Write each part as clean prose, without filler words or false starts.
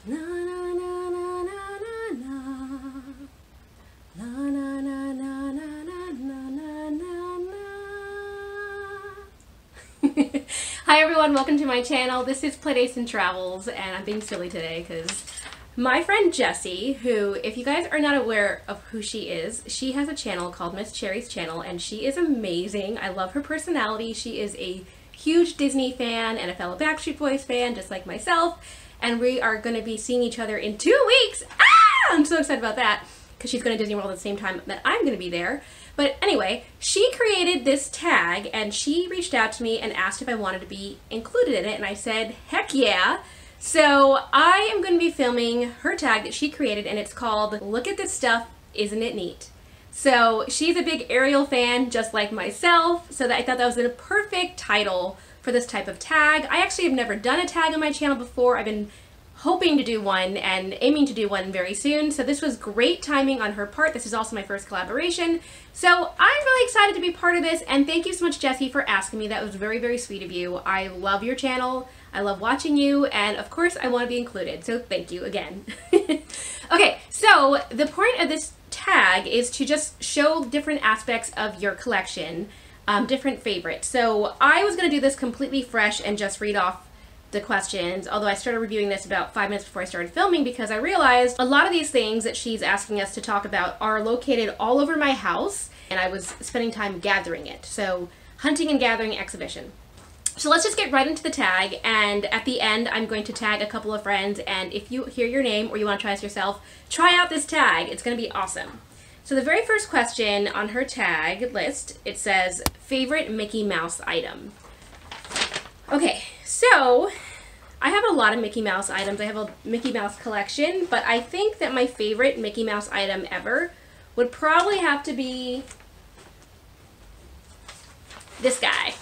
Na na na na na na na. Na na na na na na na na na. Hi everyone, welcome to my channel. This is Playdates and Travels, and I'm being silly today because my friend Jessi, who, if you guys are not aware of who she is, she has a channel called Miss Cherry's Channel, and she is amazing. I love her personality. She is a huge Disney fan and a fellow Backstreet Boys fan, just like myself, and we are going to be seeing each other in 2 weeks. Ah! I'm so excited about that because she's going to Disney World at the same time that I'm going to be there. But anyway, she created this tag, and she reached out to me and asked if I wanted to be included in it, and I said, heck yeah. So I am going to be filming her tag that she created, and it's called Look at This Stuff, Isn't It Neat? So she's a big Ariel fan just like myself, so that I thought that was a perfect title for this type of tag. I actually have never done a tag on my channel before. I've been hoping to do one and aiming to do one very soon, so this was great timing on her part. This is also my first collaboration, so I'm really excited to be part of this, and thank you so much, Jessi, for asking me. That was very, very sweet of you. I love your channel. I love watching you, and of course I want to be included, so thank you again. Okay, so the point of this tag is to just show different aspects of your collection, different favorites. So I was going to do this completely fresh and just read off the questions, although I started reviewing this about 5 minutes before I started filming because I realized a lot of these things that she's asking us to talk about are located all over my house, and I was spending time gathering it. So hunting and gathering exhibition. So let's just get right into the tag, and at the end I'm going to tag a couple of friends, and if you hear your name or you want to try this yourself, try out this tag. It's going to be awesome. So the very first question on her tag list, it says, favorite Mickey Mouse item. Okay, so I have a lot of Mickey Mouse items. I have a Mickey Mouse collection, but I think that my favorite Mickey Mouse item ever would probably have to be this guy.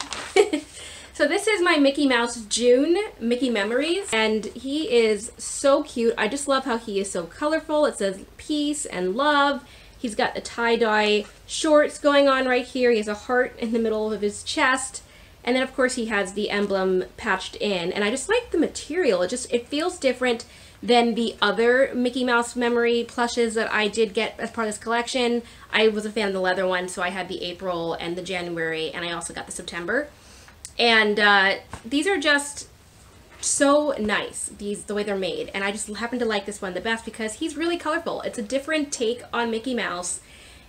So this is my Mickey Mouse June Mickey Memories, and he is so cute. I just love how he is so colorful. It says peace and love. He's got the tie-dye shorts going on right here. He has a heart in the middle of his chest. And then of course he has the emblem patched in. And I just like the material. It feels different than the other Mickey Mouse memory plushes that I did get as part of this collection. I was a fan of the leather one, so I had the April and the January, and I also got the September. And these are just so nice, the way they're made. And I just happen to like this one the best because he's really colorful. It's a different take on Mickey Mouse.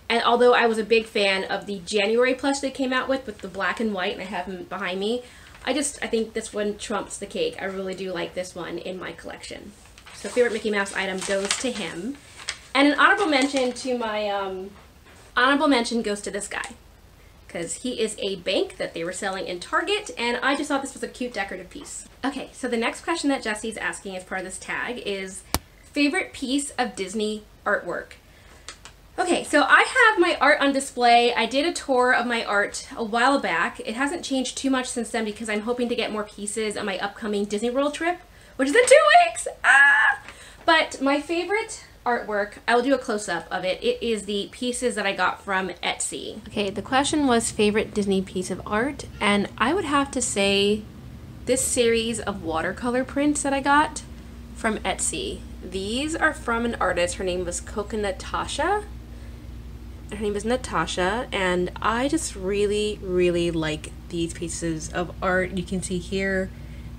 And although I was a big fan of the January plush they came out with the black and white, and I have him behind me, I think this one trumps the cake. I really do like this one in my collection. So favorite Mickey Mouse item goes to him. And an honorable mention to my, honorable mention goes to this guy, because he is a bank that they were selling in Target, and I just thought this was a cute decorative piece. Okay, so the next question that Jessi's asking as part of this tag is favorite piece of Disney artwork. Okay, so I have my art on display. I did a tour of my art a while back. It hasn't changed too much since then because I'm hoping to get more pieces on my upcoming Disney World trip, which is in 2 weeks! Ah! But my favorite artwork, I will do a close-up of it. It is the pieces that I got from Etsy. Okay, the question was favorite Disney piece of art, and I would have to say this series of watercolor prints that I got from Etsy. These are from an artist. Her name was Natasha. Her name is Natasha, and I just really, really like these pieces of art. You can see here,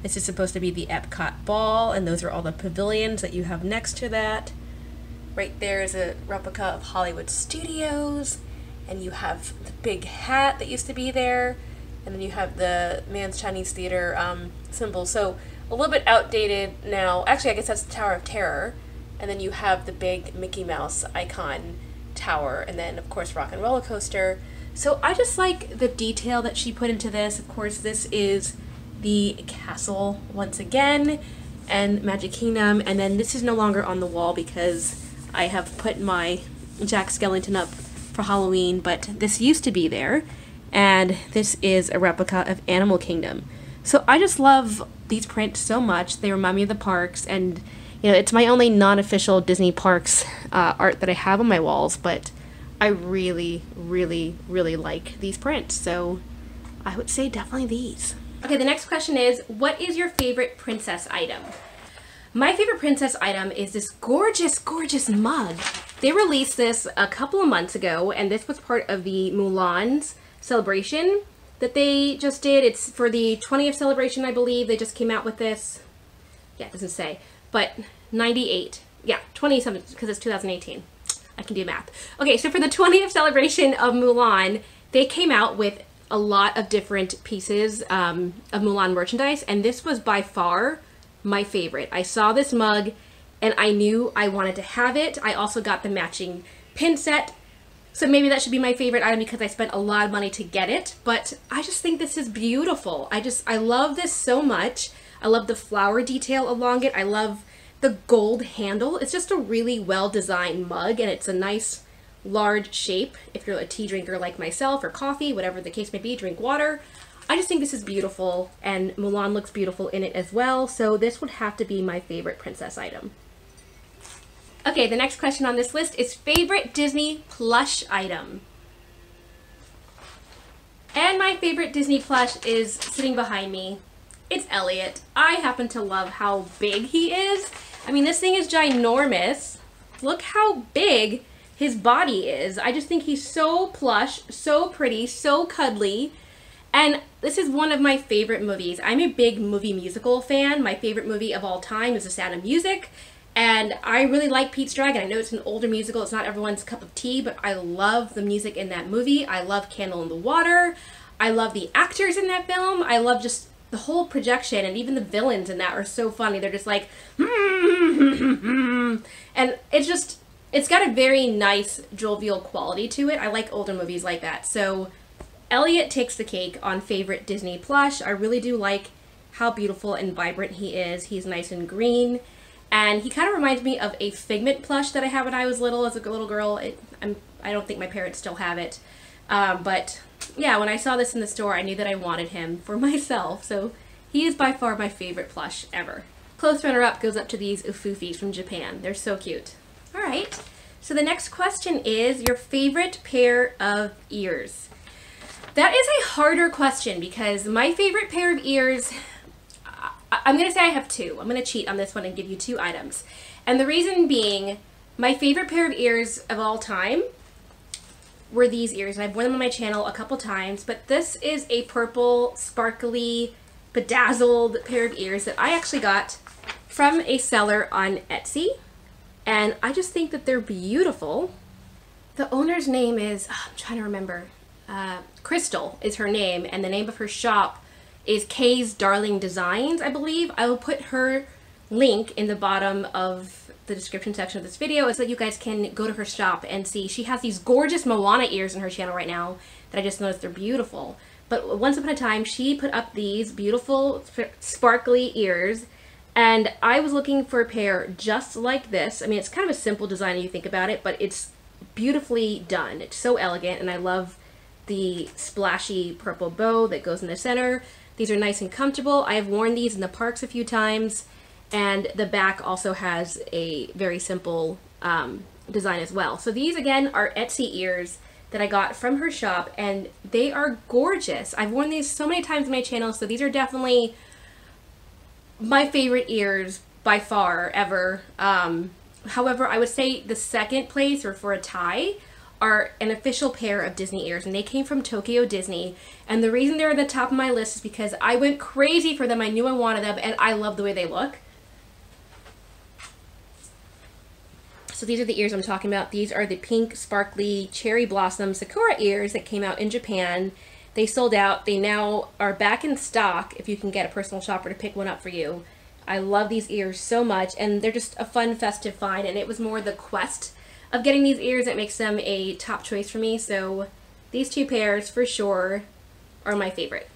this is supposed to be the Epcot ball, and those are all the pavilions that you have next to that. Right there is a replica of Hollywood Studios, and you have the big hat that used to be there, and then you have the Mann's Chinese Theater symbol. So a little bit outdated now. Actually, I guess that's the Tower of Terror, and then you have the big Mickey Mouse icon tower, and then of course Rock and Roller Coaster. So I just like the detail that she put into this. Of course, this is the castle once again, and Magic Kingdom, and then this is no longer on the wall because I have put my Jack Skellington up for Halloween, but this used to be there, and this is a replica of Animal Kingdom. So I just love these prints so much. They remind me of the parks, and you know, it's my only non-official Disney Parks art that I have on my walls, but I really, really, really like these prints, so I would say definitely these. Okay, the next question is, what is your favorite princess item? My favorite princess item is this gorgeous, gorgeous mug. They released this a couple of months ago, and this was part of the Mulan's celebration that they just did. It's for the 20th celebration, I believe. They just came out with this. Yeah, it doesn't say, but 98. Yeah, 20 something, because it's 2018. I can do math. Okay, so for the 20th celebration of Mulan, they came out with a lot of different pieces of Mulan merchandise, and this was by far my favorite. I saw this mug and I knew I wanted to have it. I also got the matching pin set, so maybe that should be my favorite item because I spent a lot of money to get it, but I just think this is beautiful. I love this so much. I love the flower detail along it. I love the gold handle. It's just a really well designed mug, and it's a nice large shape if you're a tea drinker like myself, or coffee, whatever the case may be, drink water. I just think this is beautiful, and Mulan looks beautiful in it as well, so this would have to be my favorite princess item. Okay, the next question on this list is favorite Disney plush item. And my favorite Disney plush is sitting behind me. It's Elliot. I happen to love how big he is. I mean, this thing is ginormous. Look how big his body is. I just think he's so plush, so pretty, so cuddly. And this is one of my favorite movies. I'm a big movie musical fan. My favorite movie of all time is The Sound of Music. And I really like Pete's Dragon. I know it's an older musical. It's not everyone's cup of tea, but I love the music in that movie. I love Candle in the Water. I love the actors in that film. I love just the whole projection, and even the villains in that are so funny. They're just like, and it's got a very nice jovial quality to it. I like older movies like that. So Elliot takes the cake on favorite Disney plush. I really do like how beautiful and vibrant he is. He's nice and green, and he kind of reminds me of a Figment plush that I had when I was little as a little girl. I don't think my parents still have it, but yeah, when I saw this in the store, I knew that I wanted him for myself, so he is by far my favorite plush ever. Close runner-up goes up to these Ufufis from Japan. They're so cute. All right, so the next question is your favorite pair of ears. That is a harder question because my favorite pair of ears, I'm going to say I have two. I'm going to cheat on this one and give you two items. And the reason being, my favorite pair of ears of all time were these ears. And I've worn them on my channel a couple times, but this is a purple, sparkly, bedazzled pair of ears that I actually got from a seller on Etsy. And I just think that they're beautiful. The owner's name is, I'm trying to remember, Crystal is her name, and the name of her shop is Kay's Darling Designs, I believe. I will put her link in the bottom of the description section of this video so that you guys can go to her shop and see. She has these gorgeous Moana ears in her channel right now that I just noticed they're beautiful. But once upon a time, she put up these beautiful sparkly ears, and I was looking for a pair just like this. I mean, it's kind of a simple design when you think about it, but it's beautifully done. It's so elegant, and I love the splashy purple bow that goes in the center. These are nice and comfortable. I have worn these in the parks a few times, and the back also has a very simple design as well. So these again are Etsy ears that I got from her shop, and they are gorgeous. I've worn these so many times on my channel, so these are definitely my favorite ears by far ever. However, I would say the second place, or for a tie, are an official pair of Disney ears, and they came from Tokyo Disney. And the reason they're at the top of my list is because I went crazy for them. I knew I wanted them, and I love the way they look. So these are the ears I'm talking about. These are the pink, sparkly, cherry blossom sakura ears that came out in Japan. They sold out. They now are back in stock if you can get a personal shopper to pick one up for you. I love these ears so much, and they're just a fun, festive find, and it was more the quest of getting these ears that makes them a top choice for me. So these two pairs for sure are my favorite.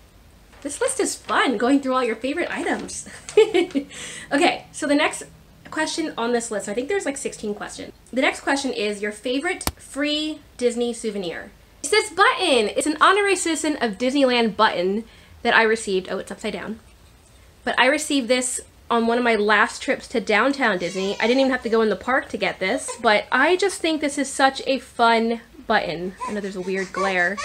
This list is fun, going through all your favorite items. Okay, so the next question on this list, I think there's like 16 questions. The next question is your favorite free Disney souvenir. It's this button. It's an honorary citizen of Disneyland button that I received. Oh, it's upside down. But I received this on one of my last trips to downtown Disney. I didn't even have to go in the park to get this, but I just think this is such a fun button. I know there's a weird glare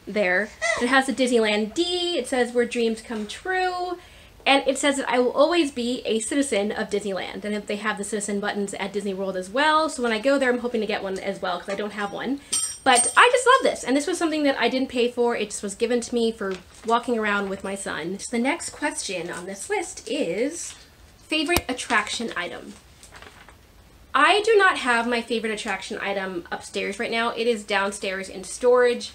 there. It has the Disneyland D. It says where dreams come true. And it says that I will always be a citizen of Disneyland. And if they have the citizen buttons at Disney World as well. So when I go there, I'm hoping to get one as well because I don't have one. But I just love this. And this was something that I didn't pay for. It just was given to me for walking around with my son. So the next question on this list is favorite attraction item. I do not have my favorite attraction item upstairs right now. It is downstairs in storage.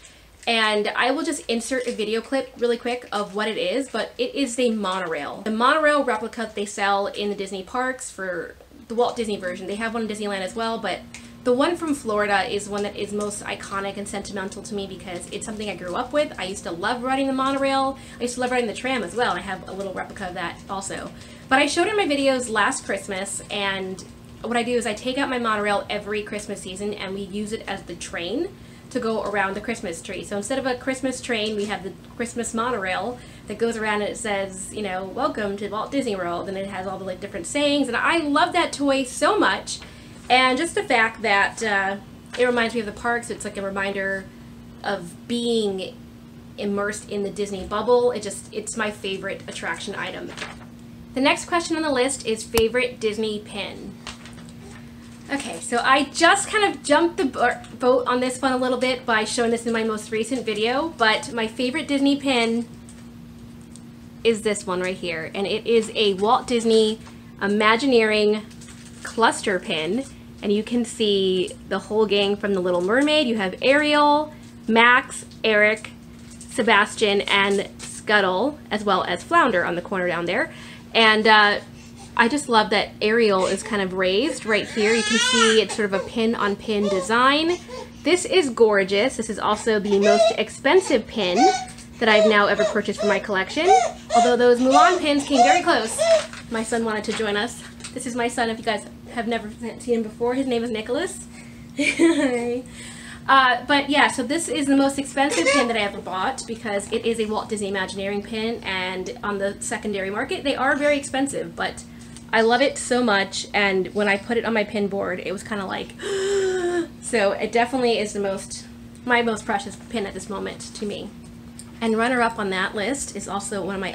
And I will just insert a video clip really quick of what it is, but it is a monorail. The monorail replica they sell in the Disney parks for the Walt Disney version. They have one in Disneyland as well, but the one from Florida is one that is most iconic and sentimental to me because it's something I grew up with. I used to love riding the monorail. I used to love riding the tram as well, and I have a little replica of that also. But I showed it in my videos last Christmas, and what I do is I take out my monorail every Christmas season and we use it as the train to go around the Christmas tree. So instead of a Christmas train, we have the Christmas monorail that goes around and it says, you know, welcome to Walt Disney World, and it has all the like different sayings, and I love that toy so much. And just the fact that it reminds me of the parks, it's like a reminder of being immersed in the Disney bubble. It's my favorite attraction item. The next question on the list is favorite Disney pin. Okay, so I just kind of jumped the boat on this one a little bit by showing this in my most recent video, but my favorite Disney pin is this one right here, and it is a Walt Disney Imagineering cluster pin, and you can see the whole gang from The Little Mermaid. You have Ariel, Max, Eric, Sebastian, and Scuttle, as well as Flounder on the corner down there. And I just love that Ariel is kind of raised right here. You can see it's sort of a pin-on-pin design. This is gorgeous. This is also the most expensive pin that I've now ever purchased for my collection. Although those Mulan pins came very close. My son wanted to join us. This is my son, if you guys have never seen him before. His name is Nicholas. But yeah, so this is the most expensive pin that I ever bought because it is a Walt Disney Imagineering pin, and on the secondary market they are very expensive, but I love it so much, and when I put it on my pin board, it was kind of like, so it definitely is my most precious pin at this moment to me. And runner-up on that list is also one of my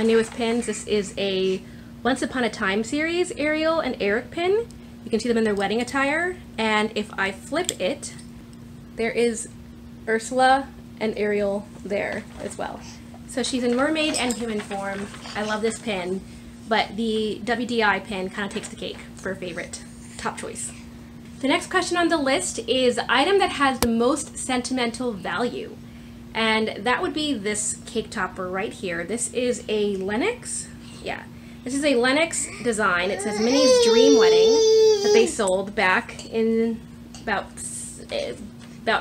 newest pins. This is a Once Upon a Time series Ariel and Eric pin. You can see them in their wedding attire, and if I flip it, there is Ursula and Ariel there as well. So she's in mermaid and human form. I love this pin. But the WDI pin kind of takes the cake for a favorite, top choice. The next question on the list is item that has the most sentimental value. And that would be this cake topper right here. This is a Lennox. Yeah, this is a Lennox design. It says Minnie's Dream Wedding that they sold back in about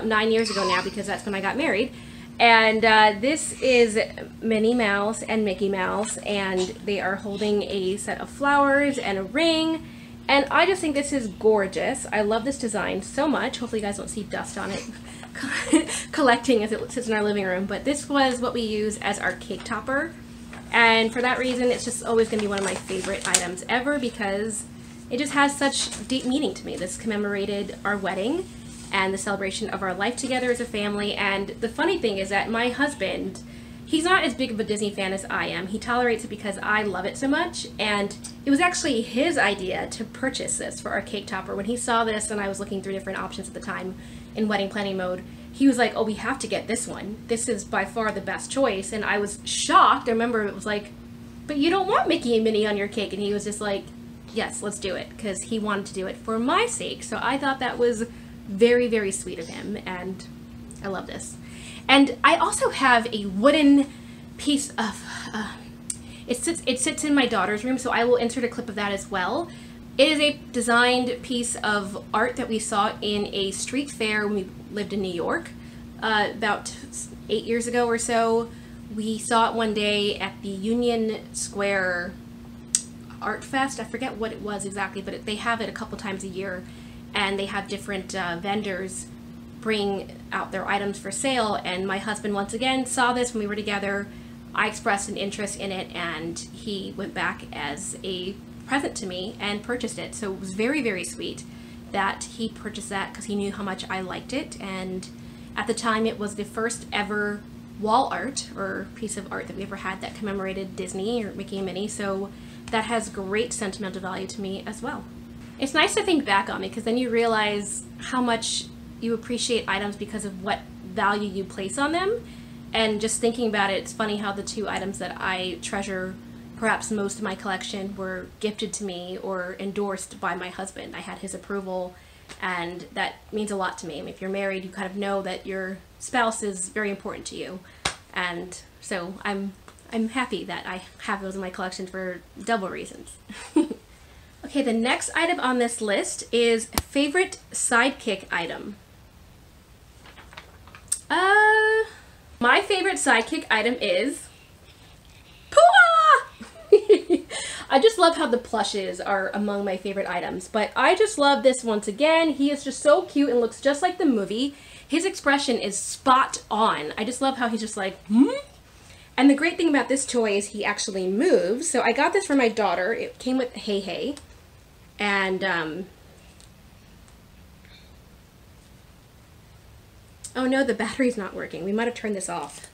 9 years ago now, because that's when I got married. And this is Minnie Mouse and Mickey Mouse, and they are holding a set of flowers and a ring, and I just think this is gorgeous. I love this design so much. Hopefully you guys don't see dust on it collecting as it sits in our living room, but this was what we use as our cake topper, and for that reason it's just always going to be one of my favorite items ever because it just has such deep meaning to me. This commemorated our wedding and the celebration of our life together as a family. And the funny thing is that my husband, he's not as big of a Disney fan as I am. He tolerates it because I love it so much, and it was actually his idea to purchase this for our cake topper. When he saw this, and I was looking through different options at the time in wedding planning mode, he was like, oh, we have to get this one. This is by far the best choice. And I was shocked. I remember it was like, but you don't want Mickey and Minnie on your cake. And he was just like, yes, let's do it, because he wanted to do it for my sake. So I thought that was very, very sweet of him, and I love this. And I also have a wooden piece of, it sits in my daughter's room, so I will insert a clip of that as well. It is a designed piece of art that we saw in a street fair when we lived in New York about 8 years ago or so. We saw it one day at the Union Square Art Fest. I forget what it was exactly, but they have it a couple times a year. And they have different vendors bring out their items for sale, and my husband once again saw this when we were together. I expressed an interest in it, and he went back as a present to me and purchased it. So it was very, very sweet that he purchased that because he knew how much I liked it, and at the time it was the first ever wall art or piece of art that we ever had that commemorated Disney or Mickey and Minnie, so that has great sentimental value to me as well. It's nice to think back on because then you realize how much you appreciate items because of what value you place on them. And just thinking about it, it's funny how the two items that I treasure perhaps most of my collection were gifted to me or endorsed by my husband. I had his approval, and that means a lot to me. I mean, if you're married, you kind of know that your spouse is very important to you. And so I'm happy that I have those in my collection for double reasons. Okay, the next item on this list is favorite Sidekick item. My favorite Sidekick item is Pua! I just love how the plushes are among my favorite items, but I just love this once again. He is just so cute and looks just like the movie. His expression is spot on. I just love how he's just like, hmm? And the great thing about this toy is he actually moves. So I got this for my daughter. It came with Hey Hey. And, oh no, the battery's not working. We might have turned this off.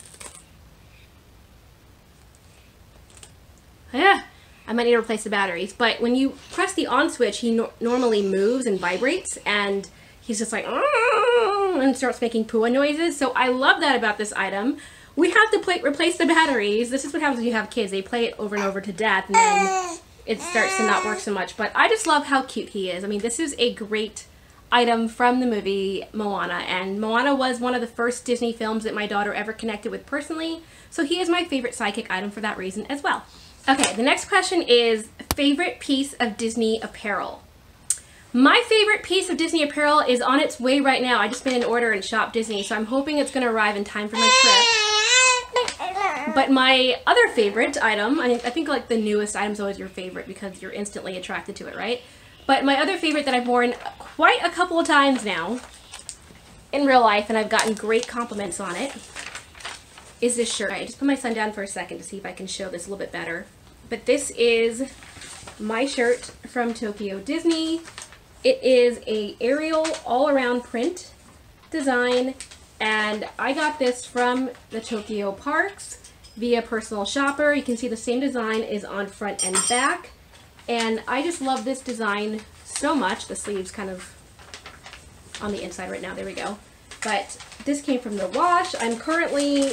Yeah, I might need to replace the batteries. But when you press the on switch, he normally moves and vibrates, and he's just like, and starts making pua noises. So I love that about this item. We have to replace the batteries. This is what happens when you have kids. They play it over and over to death, and then it starts to not work so much. But I just love how cute he is. I mean, this is a great item from the movie Moana, and Moana was one of the first Disney films that my daughter ever connected with personally, so he is my favorite Sidekick item for that reason as well. Okay, the next question is favorite piece of Disney apparel. My favorite piece of Disney apparel is on its way right now. I just made an order in Shop Disney, so I'm hoping it's going to arrive in time for my trip. But my other favorite item, I think like the newest item is always your favorite because you're instantly attracted to it, right? But my other favorite that I've worn quite a couple of times now in real life, and I've gotten great compliments on it, is this shirt. I just put my son down for a second to see if I can show this a little bit better. But this is my shirt from Tokyo Disney. It is a Ariel all-around print design, and I got this from the Tokyo parks via personal shopper. You can see the same design is on front and back, and I just love this design so much. The sleeve's kind of on the inside right now. There we go. But this came from the wash. I'm currently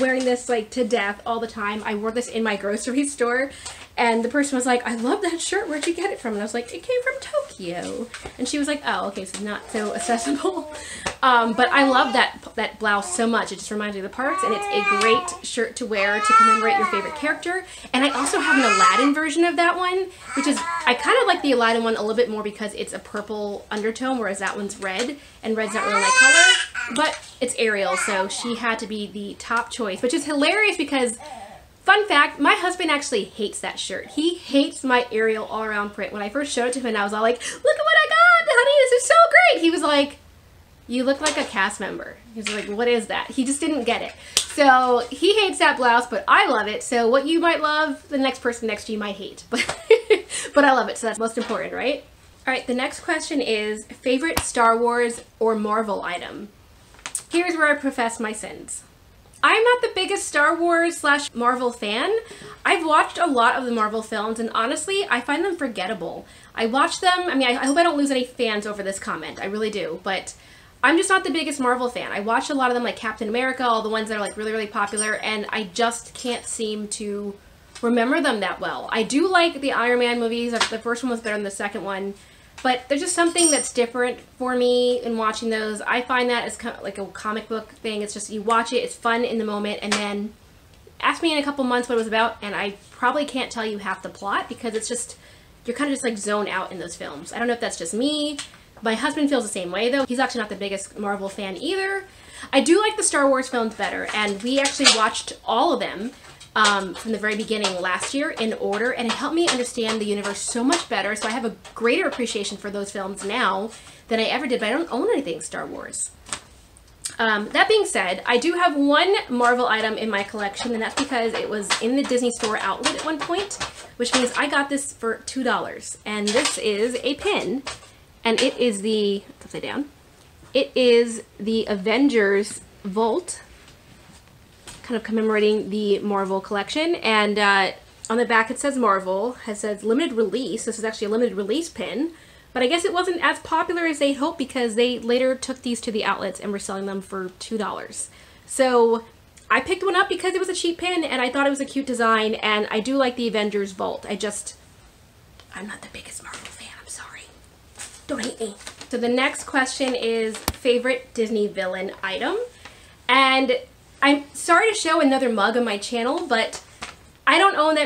wearing this like to death all the time. I wore this in my grocery store, and the person was like, I love that shirt, where'd you get it from? And I was like, it came from Tokyo. And she was like, oh, okay, so not so accessible. But I love that blouse so much. It just reminds me of the parks, and it's a great shirt to wear to commemorate your favorite character. And I also have an Aladdin version of that one, which is, I kind of like the Aladdin one a little bit more because it's a purple undertone, whereas that one's red, and red's not really my color. But it's Ariel, so she had to be the top choice, which is hilarious because, fun fact, my husband actually hates that shirt. He hates my Ariel all-around print. When I first showed it to him, I was all like, look at what I got, honey, this is so great. He was like, you look like a cast member. He was like, what is that? He just didn't get it. So he hates that blouse, but I love it. So what you might love, the next person next to you might hate. But I love it, so that's most important, right? All right, the next question is favorite Star Wars or Marvel item. Here's where I profess my sins. I'm not the biggest Star Wars / Marvel fan. I've watched a lot of the Marvel films, and honestly, I find them forgettable. I watch them, I mean, I hope I don't lose any fans over this comment. I really do, but I'm just not the biggest Marvel fan. I watch a lot of them like Captain America, all the ones that are like really, really popular, and I just can't seem to remember them that well. I do like the Iron Man movies. The first one was better than the second one. But there's just something that's different for me in watching those. I find that as kind of like a comic book thing. It's just you watch it, it's fun in the moment, and then ask me in a couple months what it was about, and I probably can't tell you half the plot because it's just, you're kind of just like zone out in those films. I don't know if that's just me. My husband feels the same way though. He's actually not the biggest Marvel fan either. I do like the Star Wars films better, and we actually watched all of them from the very beginning last year in order, and it helped me understand the universe so much better, so I have a greater appreciation for those films now than I ever did, but I don't own anything Star Wars. That being said, I do have one Marvel item in my collection, and that's because it was in the Disney Store outlet at one point, which means I got this for $2, and this is a pin, and it is the, upside down, it is the Avengers Vault kind of commemorating the Marvel collection. And on the back it says Marvel. It says limited release. This is actually a limited release pin. But I guess it wasn't as popular as they hoped because they later took these to the outlets and were selling them for $2. So I picked one up because it was a cheap pin and I thought it was a cute design, and I do like the Avengers Vault. I'm not the biggest Marvel fan, I'm sorry. Don't hate me. So the next question is favorite Disney villain item. And I'm sorry to show another mug on my channel, but I don't own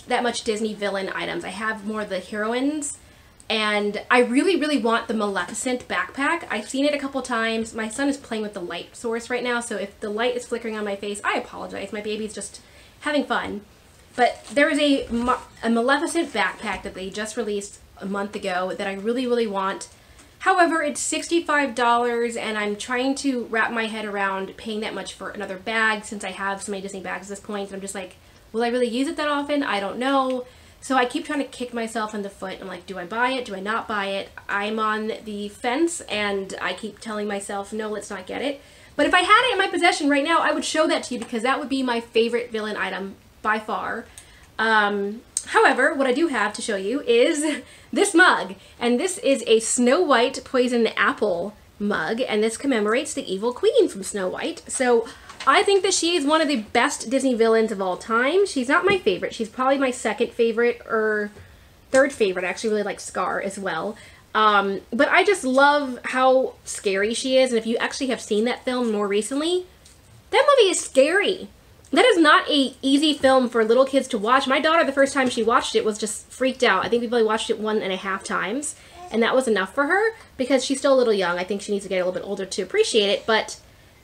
that much Disney villain items. I have more of the heroines. And I really want the Maleficent backpack. I've seen it a couple times. My son is playing with the light source right now, so if the light is flickering on my face, I apologize. My baby's just having fun. But there is a Maleficent backpack that they just released a month ago that I really want. However, it's $65 and I'm trying to wrap my head around paying that much for another bag since I have so many Disney bags at this point. And I'm just like, will I really use it that often? I don't know. So I keep trying to kick myself in the foot. I'm like, do I buy it? Do I not buy it? I'm on the fence and I keep telling myself, no, let's not get it. But if I had it in my possession right now, I would show that to you because that would be my favorite villain item by far. However, what I do have to show you is this mug. And this is a Snow White Poison Apple mug. And this commemorates the evil queen from Snow White. So I think that she is one of the best Disney villains of all time. She's not my favorite. She's probably my second favorite or third favorite. I actually really like Scar as well. But I just love how scary she is. And if you actually have seen that film more recently, that movie is scary. That is not an easy film for little kids to watch. My daughter, the first time she watched it, was just freaked out. I think we probably watched it 1.5 times. And that was enough for her because she's still a little young. I think she needs to get a little bit older to appreciate it. But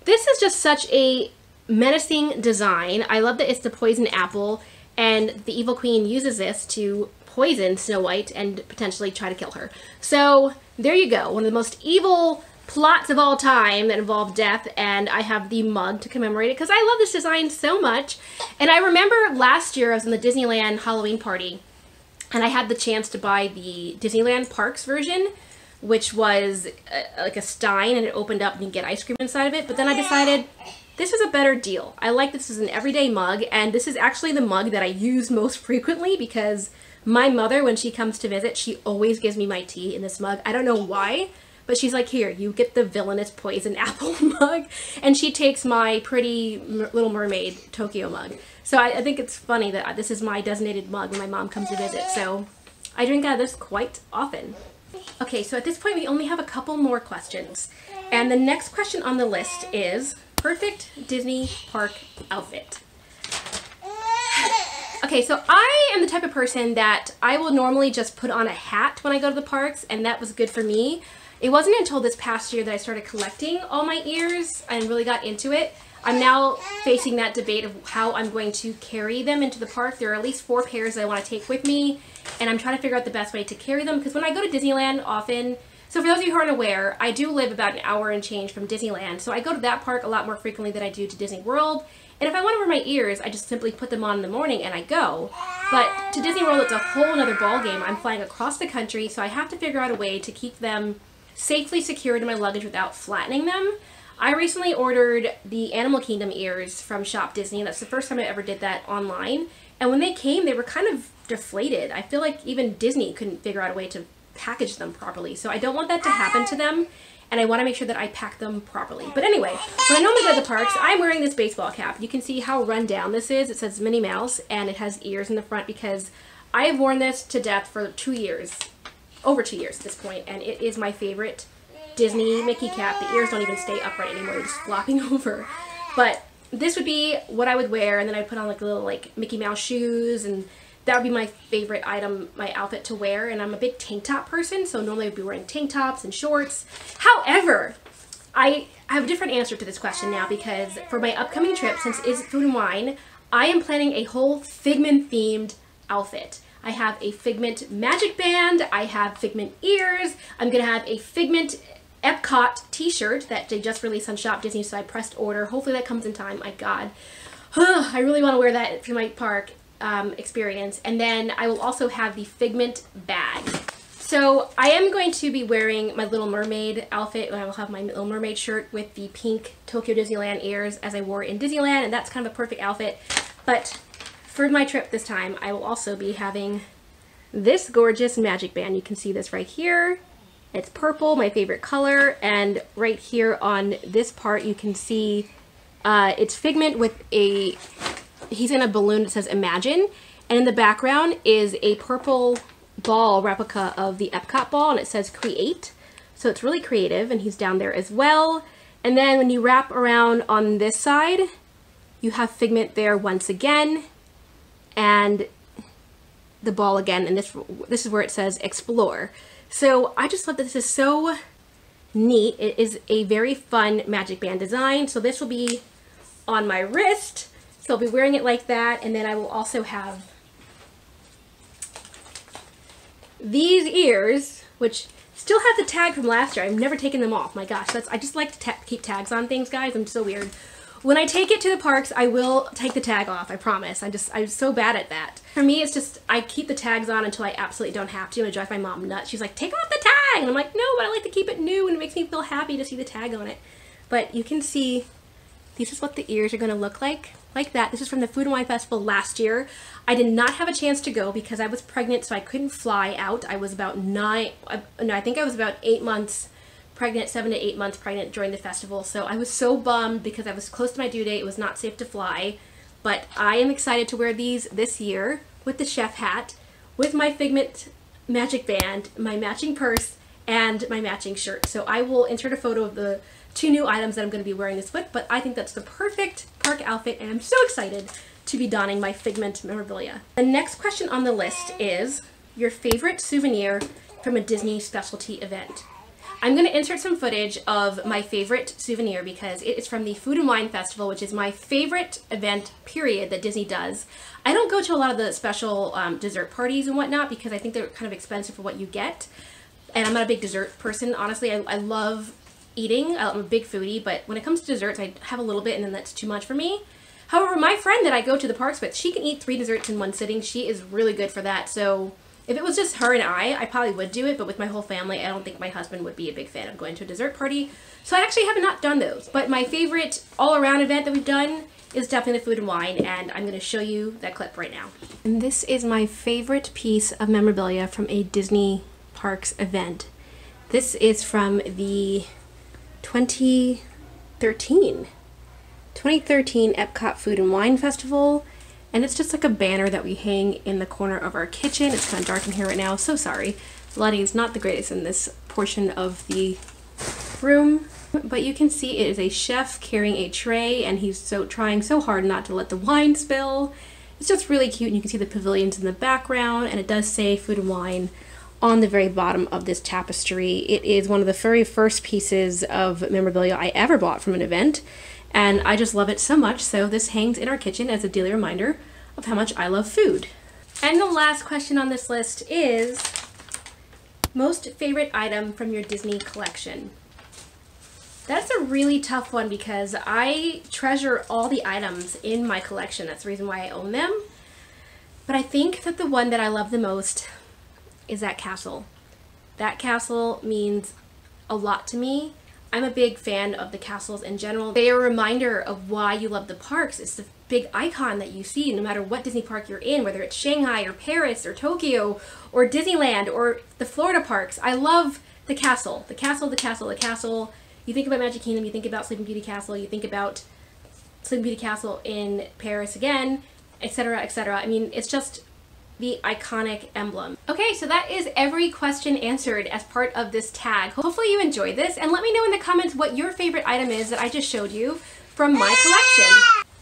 this is just such a menacing design. I love that it's the poison apple and the evil queen uses this to poison Snow White and potentially try to kill her. So there you go. One of the most evil plots of all time that involve death, and I have the mug to commemorate it because I love this design so much. And I remember last year I was in the Disneyland Halloween party and I had the chance to buy the Disneyland Parks version, which was like a stein and it opened up and you get ice cream inside of it. But then I decided this is a better deal. I like this as an everyday mug, and this is actually the mug that I use most frequently because my mother, when she comes to visit, she always gives me my tea in this mug. I don't know why, but she's like, here, you get the villainous poison apple mug. And she takes my pretty Little Mermaid Tokyo mug. So I think it's funny that this is my designated mug when my mom comes to visit. So I drink out of this quite often. Okay, so at this point we only have a couple more questions. And the next question on the list is perfect Disney park outfit. Okay, so I am the type of person that I will normally just put on a hat when I go to the parks, and that was good for me. It wasn't until this past year that I started collecting all my ears and really got into it. I'm now facing that debate of how I'm going to carry them into the park. There are at least 4 pairs that I want to take with me, and I'm trying to figure out the best way to carry them because when I go to Disneyland often, so for those of you who aren't aware, I do live about an hour and change from Disneyland, so I go to that park a lot more frequently than I do to Disney World. And if I want to wear my ears, I just simply put them on in the morning and I go. But to Disney World, it's a whole other ballgame. I'm flying across the country, so I have to figure out a way to keep them safely secured in my luggage without flattening them. I recently ordered the Animal Kingdom ears from Shop Disney, and that's the first time I ever did that online. And when they came, they were kind of deflated. I feel like even Disney couldn't figure out a way to package them properly. So I don't want that to happen to them, and I want to make sure that I pack them properly. But anyway, when I normally go to the parks, I'm wearing this baseball cap. You can see how run down this is. It says Minnie Mouse, and it has ears in the front because I have worn this to death for 2 years. Over 2 years at this point, and it is my favorite Disney Mickey cap. The ears don't even stay upright anymore, they're just flopping over. But this would be what I would wear, and then I'd put on like little like Mickey Mouse shoes, and that would be my favorite item, my outfit to wear. And I'm a big tank top person, so normally I'd be wearing tank tops and shorts. However, I have a different answer to this question now because for my upcoming trip, since it's Food and Wine, I am planning a whole Figment themed outfit. I have a Figment magic band, I have Figment ears, I'm gonna have a Figment Epcot t-shirt that they just released on Shop Disney, so I pressed order. Hopefully that comes in time, my god. I really want to wear that for my park experience. And then I will also have the Figment bag. So I am going to be wearing my Little Mermaid outfit. I will have my Little Mermaid shirt with the pink Tokyo Disneyland ears as I wore in Disneyland, and that's kind of a perfect outfit. But for my trip this time, I will also be having this gorgeous magic band. You can see this right here. It's purple, my favorite color, and right here on this part you can see it's Figment with a, he's in a balloon that says Imagine, and in the background is a purple ball replica of the Epcot ball, and it says Create. So it's really creative, and he's down there as well. And then when you wrap around on this side, you have Figment there once again, and the ball again, and this is where it says Explore. So I just love that this is so neat. It is a very fun magic band design. So this will be on my wrist. So I'll be wearing it like that, and then I will also have these ears, which still have the tag from last year. I've never taken them off. My gosh, I just like to keep tags on things, guys. I'm so weird. When I take it to the parks, I will take the tag off, I promise. I'm so bad at that. For me, it's just, I keep the tags on until I absolutely don't have to, and I drive my mom nuts. She's like, take off the tag! And I'm like, no, but I like to keep it new, and it makes me feel happy to see the tag on it. But you can see, this is what the ears are gonna look like that. This is from the Food and Wine Festival last year. I did not have a chance to go because I was pregnant, so I couldn't fly out. I was about I think I was about 8 months pregnant, 7 to 8 months pregnant during the festival. So I was so bummed because I was close to my due date. It was not safe to fly, but I am excited to wear these this year with the chef hat, with my Figment magic band, my matching purse, and my matching shirt. So I will insert a photo of the 2 new items that I'm going to be wearing this with, but I think that's the perfect park outfit, and I'm so excited to be donning my Figment memorabilia. The next question on the list is your favorite souvenir from a Disney specialty event. I'm going to insert some footage of my favorite souvenir because it is from the Food and Wine Festival, which is my favorite event, period, that Disney does. I don't go to a lot of the special dessert parties and whatnot because I think they're kind of expensive for what you get. And I'm not a big dessert person, honestly. I love eating. I'm a big foodie, but when it comes to desserts, I have a little bit and then that's too much for me. However, my friend that I go to the parks with, she can eat 3 desserts in one sitting. She is really good for that. So if it was just her and I probably would do it, but with my whole family, I don't think my husband would be a big fan of going to a dessert party. So I actually have not done those. But my favorite all-around event that we've done is definitely the Food and Wine, and I'm going to show you that clip right now. And this is my favorite piece of memorabilia from a Disney Parks event. This is from the 2013 Epcot Food and Wine Festival. And it's just like a banner that we hang in the corner of our kitchen. It's kind of dark in here right now, so sorry. The lighting is not the greatest in this portion of the room. But you can see it is a chef carrying a tray, and he's trying so hard not to let the wine spill. It's just really cute, and you can see the pavilions in the background, and it does say Food and Wine on the very bottom of this tapestry. It is one of the very first pieces of memorabilia I ever bought from an event. And I just love it so much, so this hangs in our kitchen as a daily reminder of how much I love food. And the last question on this list is most favorite item from your Disney collection. That's a really tough one because I treasure all the items in my collection. That's the reason why I own them. But I think that the one that I love the most is that castle. That castle means a lot to me. I'm a big fan of the castles in general. They are a reminder of why you love the parks. It's the big icon that you see no matter what Disney park you're in, whether it's Shanghai or Paris or Tokyo or Disneyland or the Florida parks. I love the castle. The castle, the castle, the castle. You think about Magic Kingdom, you think about Sleeping Beauty Castle, you think about Sleeping Beauty Castle in Paris again, etc., etc. I mean, it's just the iconic emblem. Okay, so that is every question answered as part of this tag. Hopefully you enjoyed this, and let me know in the comments what your favorite item is that I just showed you from my collection.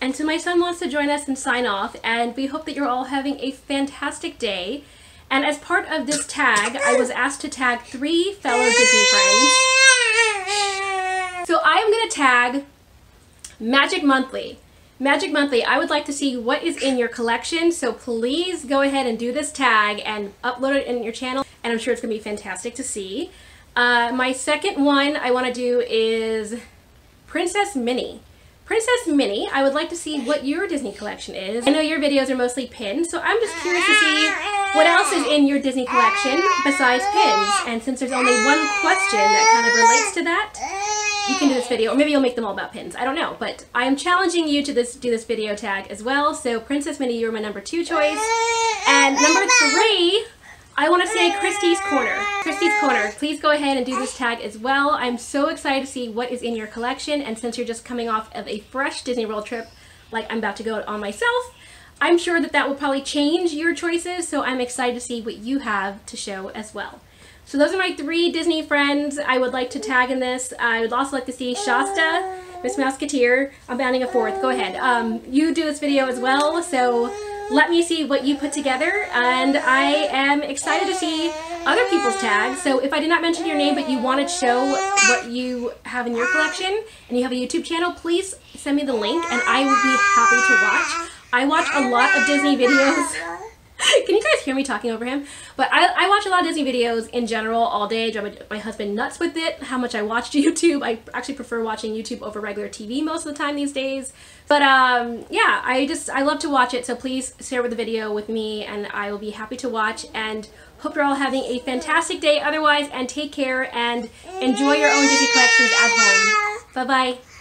And so my son wants to join us and sign off, and we hope that you're all having a fantastic day. And as part of this tag, I was asked to tag 3 fellow Disney friends. So I am gonna tag Magic Monthly. Magic Monthly, I would like to see what is in your collection, so please go ahead and do this tag and upload it in your channel, and I'm sure it's going to be fantastic to see. My second one I want to do is Princess Minnie. Princess Minnie, I would like to see what your Disney collection is. I know your videos are mostly pins, so I'm just curious to see what else is in your Disney collection besides pins. And since there's only one question that kind of relates to that, you can do this video, or maybe you'll make them all about pins. I don't know, but I am challenging you to do this video tag as well. So Princess Minnie, you're my number 2 choice. And number 3, I want to say Christy's Corner. Christy's Corner, please go ahead and do this tag as well. I'm so excited to see what is in your collection, and since you're just coming off of a fresh Disney World trip, like I'm about to go on myself, I'm sure that will probably change your choices, so I'm excited to see what you have to show as well. So those are my 3 Disney friends I would like to tag in this. I would also like to see Shasta, Miss Mouseketeer. I'm bounding a 4th. Go ahead. You do this video as well, so let me see what you put together, and I am excited to see other people's tags. So if I did not mention your name but you want to show what you have in your collection and you have a YouTube channel, please send me the link and I will be happy to watch. I watch a lot of Disney videos. Can you guys hear me talking over him? But I watch a lot of Disney videos in general all day. I drive my husband nuts with it, how much I watch YouTube. I actually prefer watching YouTube over regular TV most of the time these days. But yeah, I love to watch it, so please share the video with me and I will be happy to watch, and hope you're all having a fantastic day otherwise, and take care and enjoy your own Disney collections at home. Bye-bye.